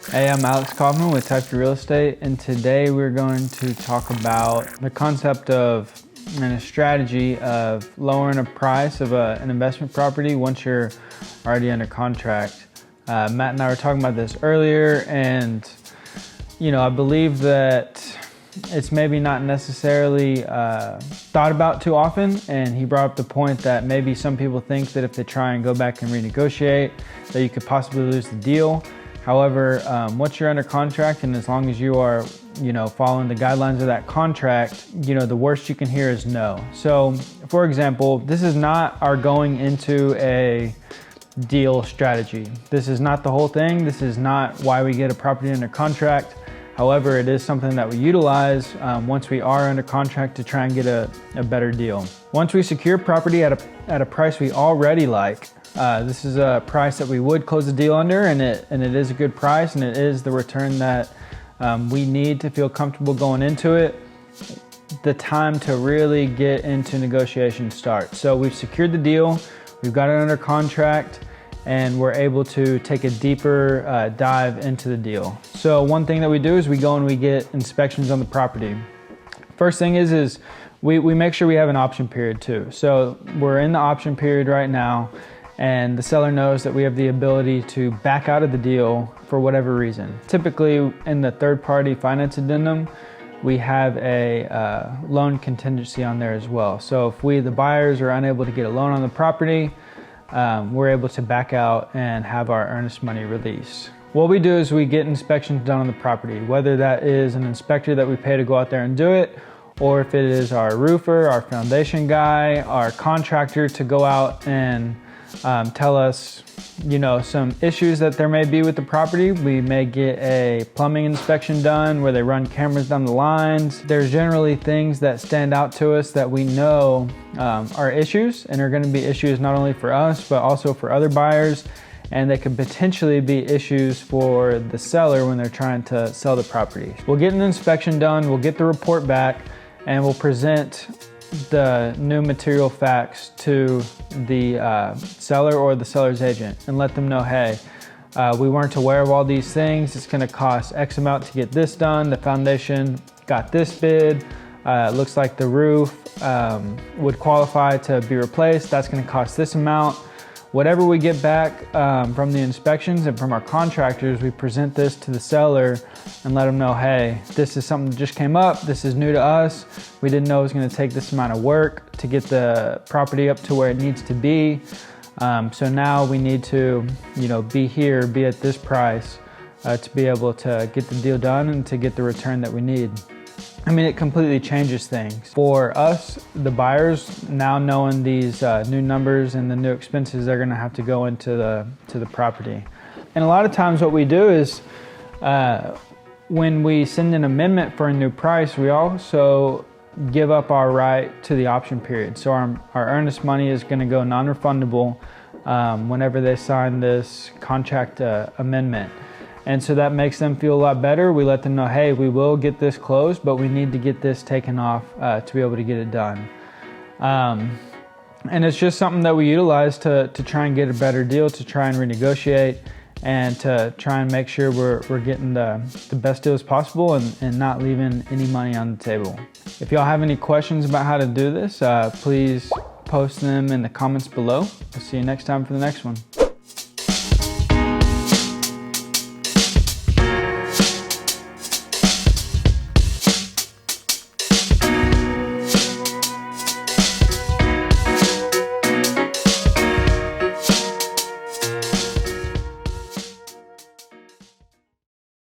Hey, I'm Alex Kaufman with Teifke Real Estate, and today we're going to talk about the concept of and a strategy of lowering a price of an investment property once you're already under contract. Matt and I were talking about this earlier, and I believe that it's maybe not necessarily thought about too often, and he brought up the point that maybe some people think that if they try and go back and renegotiate that you could possibly lose the deal. However, once you're under contract, and as long as you are following the guidelines of that contract, the worst you can hear is no. So for example, this is not our going into a deal strategy. This is not the whole thing. This is not why we get a property under contract. However, it is something that we utilize once we are under contract to try and get a better deal. Once we secure property at a price we already like, this is a price that we would close the deal under, and it is a good price, and it is the return that we need to feel comfortable going into it. The time to really get into negotiation starts. So we've secured the deal, we've got it under contract, and we're able to take a deeper dive into the deal. So one thing that we do is we go and we get inspections on the property. First thing is we make sure we have an option period too. So we're in the option period right now, and the seller knows that we have the ability to back out of the deal for whatever reason. Typically in the third-party finance addendum, we have a loan contingency on there as well. So if we, the buyers, are unable to get a loan on the property, we're able to back out and have our earnest money released. What we do is we get inspections done on the property, whether that is an inspector that we pay to go out there and do it, or if it is our roofer, our foundation guy, our contractor to go out and tell us some issues that there may be with the property. We may get a plumbing inspection done where they run cameras down the lines. There's generally things that stand out to us that we know are issues, and are going to be issues not only for us but also for other buyers, and they could potentially be issues for the seller when they're trying to sell the property. We'll get an inspection done, we'll get the report back, and we'll present the new material facts to the seller or the seller's agent and let them know, hey, we weren't aware of all these things. It's going to cost X amount to get this done. The foundation got this bid. Looks like the roof would qualify to be replaced. That's going to cost this amount. Whatever we get back from the inspections and from our contractors, we present this to the seller and let them know, hey, this is something that just came up. This is new to us. We didn't know it was going to take this amount of work to get the property up to where it needs to be. So now we need to, be here, be at this price to be able to get the deal done and to get the return that we need. I mean, it completely changes things. For us, the buyers, now knowing these new numbers and the new expenses they're gonna have to go into the property. And a lot of times what we do is when we send an amendment for a new price, we also give up our right to the option period. So our earnest money is gonna go non-refundable whenever they sign this contract amendment. And so that makes them feel a lot better. We let them know, hey, we will get this closed, but we need to get this taken off to be able to get it done. And it's just something that we utilize to try and get a better deal, to try and renegotiate, and to try and make sure we're getting the best deals possible and not leaving any money on the table. If y'all have any questions about how to do this, please post them in the comments below. I'll see you next time for the next one.